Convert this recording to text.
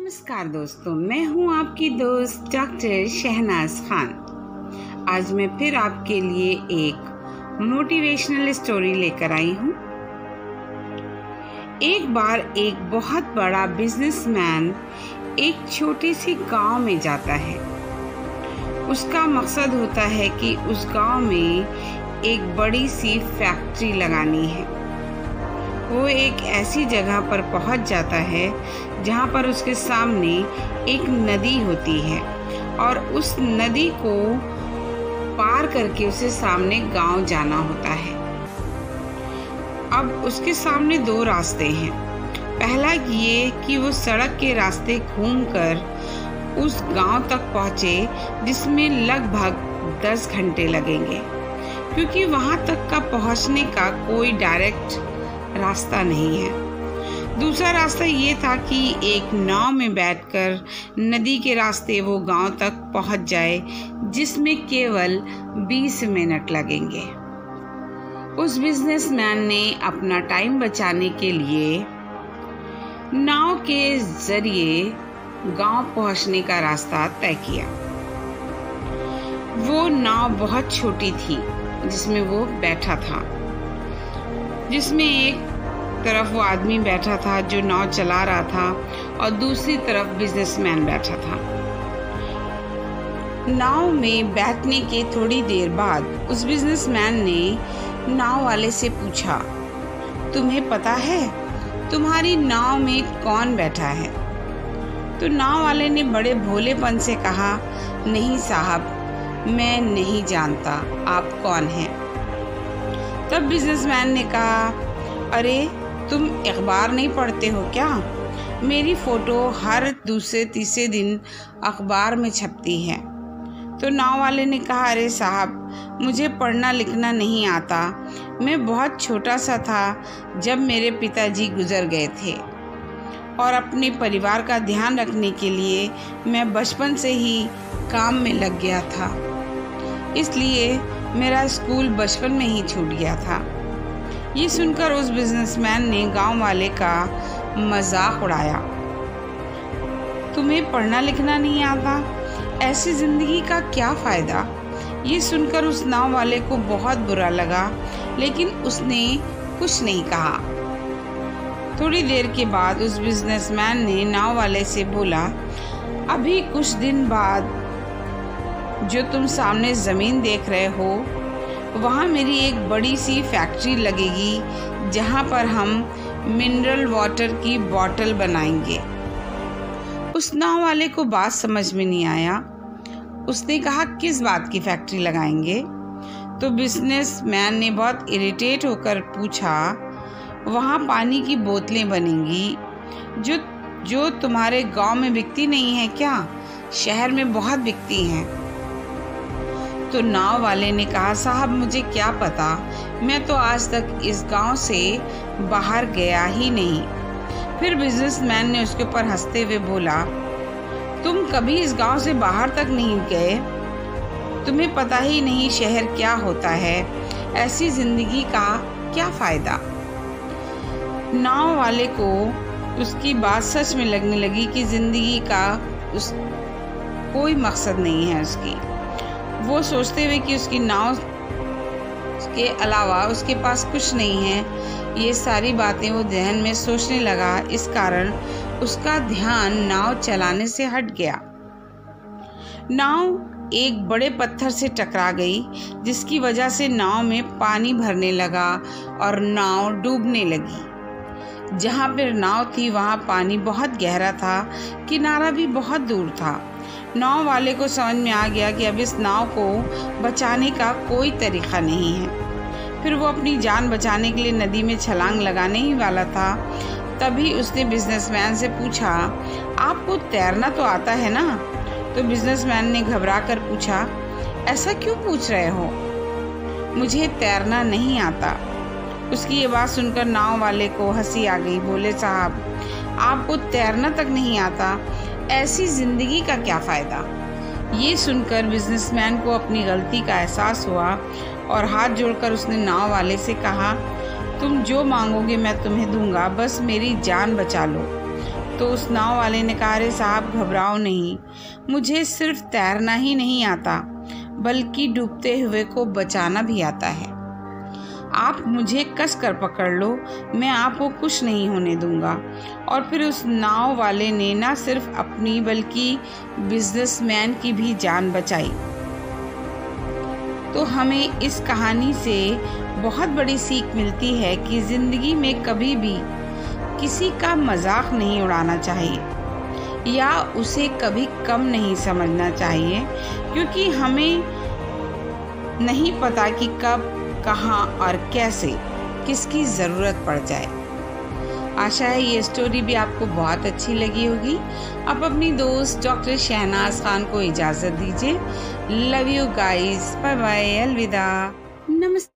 नमस्कार दोस्तों, मैं हूं आपकी दोस्त डॉक्टर शहनाज खान। आज मैं फिर आपके लिए एक मोटिवेशनल स्टोरी लेकर आई हूं। एक बार एक बहुत बड़ा बिजनेसमैन एक छोटे से गांव में जाता है। उसका मकसद होता है कि उस गांव में एक बड़ी सी फैक्ट्री लगानी है। वो एक ऐसी जगह पर पहुंच जाता है जहां पर उसके सामने एक नदी होती है और उस नदी को पार करके उसे सामने गांव जाना होता है। अब उसके सामने दो रास्ते हैं। पहला ये कि वो सड़क के रास्ते घूमकर उस गांव तक पहुंचे जिसमें लगभग 10 घंटे लगेंगे, क्योंकि वहां तक का पहुंचने का कोई डायरेक्ट रास्ता नहीं है। दूसरा रास्ता ये था कि एक नाव में बैठकर नदी के रास्ते वो गांव तक पहुंच जाए, जिसमें केवल 20 मिनट लगेंगे। उस बिजनेसमैन ने अपना टाइम बचाने के लिए नाव के जरिए गांव पहुंचने का रास्ता तय किया। वो नाव बहुत छोटी थी जिसमें वो बैठा था, जिसमें एक तरफ वो आदमी बैठा था जो नाव चला रहा था और दूसरी तरफ बिजनेसमैन बैठा था। नाव में बैठने के थोड़ी देर बाद उस बिजनेसमैन ने नाव वाले से पूछा, तुम्हें पता है तुम्हारी नाव में कौन बैठा है? तो नाव वाले ने बड़े भोलेपन से कहा, नहीं साहब, मैं नहीं जानता, आप कौन हैं? तब बिजनेसमैन ने कहा, अरे तुम अखबार नहीं पढ़ते हो क्या? मेरी फ़ोटो हर दूसरे तीसरे दिन अखबार में छपती है। तो नाव वाले ने कहा, अरे साहब, मुझे पढ़ना लिखना नहीं आता। मैं बहुत छोटा सा था जब मेरे पिताजी गुजर गए थे और अपने परिवार का ध्यान रखने के लिए मैं बचपन से ही काम में लग गया था, इसलिए मेरा स्कूल बचपन में ही छूट गया था। ये सुनकर उस बिजनेसमैन ने गांव वाले का मजाक उड़ाया, तुम्हें पढ़ना लिखना नहीं आता, ऐसी जिंदगी का क्या फ़ायदा? ये सुनकर उस नाव वाले को बहुत बुरा लगा, लेकिन उसने कुछ नहीं कहा। थोड़ी देर के बाद उस बिजनेसमैन ने नाव वाले से बोला, अभी कुछ दिन बाद जो तुम सामने ज़मीन देख रहे हो, वहाँ मेरी एक बड़ी सी फैक्ट्री लगेगी जहाँ पर हम मिनरल वाटर की बॉटल बनाएंगे। उस नाव वाले को बात समझ में नहीं आया। उसने कहा, किस बात की फैक्ट्री लगाएंगे? तो बिजनेसमैन ने बहुत इरिटेट होकर पूछा, वहाँ पानी की बोतलें बनेंगी जो तुम्हारे गांव में बिकती नहीं है क्या? शहर में बहुत बिकती हैं। तो नाव वाले ने कहा, साहब, मुझे क्या पता, मैं तो आज तक इस गांव से बाहर गया ही नहीं। फिर बिजनेसमैन ने उसके ऊपर हंसते हुए बोला, तुम कभी इस गांव से बाहर तक नहीं गए, तुम्हें पता ही नहीं शहर क्या होता है, ऐसी जिंदगी का क्या फ़ायदा? नाव वाले को उसकी बात सच में लगने लगी कि जिंदगी का कोई मकसद नहीं है उसकी। वो सोचते हुए कि उसकी नाव के अलावा उसके पास कुछ नहीं है, ये सारी बातें वो ध्यान में सोचने लगा। इस कारण उसका ध्यान नाव चलाने से हट गया। नाव एक बड़े पत्थर से टकरा गई, जिसकी वजह से नाव में पानी भरने लगा और नाव डूबने लगी। जहाँ पर नाव थी वहाँ पानी बहुत गहरा था, किनारा भी बहुत दूर था। नाव वाले को समझ में आ गया कि अब इस नाव को बचाने का कोई तरीका नहीं है। फिर वो अपनी जान बचाने के लिए नदी में छलांग लगाने ही वाला था। तभी उसने बिजनेसमैन से पूछा, आपको तैरना तो आता है ना? तो बिजनेसमैन ने घबरा कर पूछा, ऐसा क्यों पूछ रहे हो? मुझे तैरना नहीं आता। उसकी ये बात सुनकर नाव वाले को हंसी आ गई। बोले, साहब, आपको तैरना तक नहीं आता, ऐसी जिंदगी का क्या फ़ायदा? ये सुनकर बिजनेसमैन को अपनी गलती का एहसास हुआ और हाथ जोड़कर उसने नाव वाले से कहा, तुम जो मांगोगे मैं तुम्हें दूंगा, बस मेरी जान बचा लो। तो उस नाव वाले ने कहा, अरे साहब घबराओ नहीं, मुझे सिर्फ तैरना ही नहीं आता बल्कि डूबते हुए को बचाना भी आता है। आप मुझे कस कर पकड़ लो, मैं आपको कुछ नहीं होने दूंगा। और फिर उस नाव वाले ने न सिर्फ अपनी बल्कि बिजनेसमैन की भी जान बचाई। तो हमें इस कहानी से बहुत बड़ी सीख मिलती है कि ज़िंदगी में कभी भी किसी का मजाक नहीं उड़ाना चाहिए या उसे कभी कम नहीं समझना चाहिए, क्योंकि हमें नहीं पता कि कब, कहाँ और कैसे किसकी ज़रूरत पड़ जाए। आशा है ये स्टोरी भी आपको बहुत अच्छी लगी होगी। आप अपनी दोस्त डॉक्टर शहनाज खान को इजाज़त दीजिए। Love you guys, bye bye, अलविदा, नमस्ते।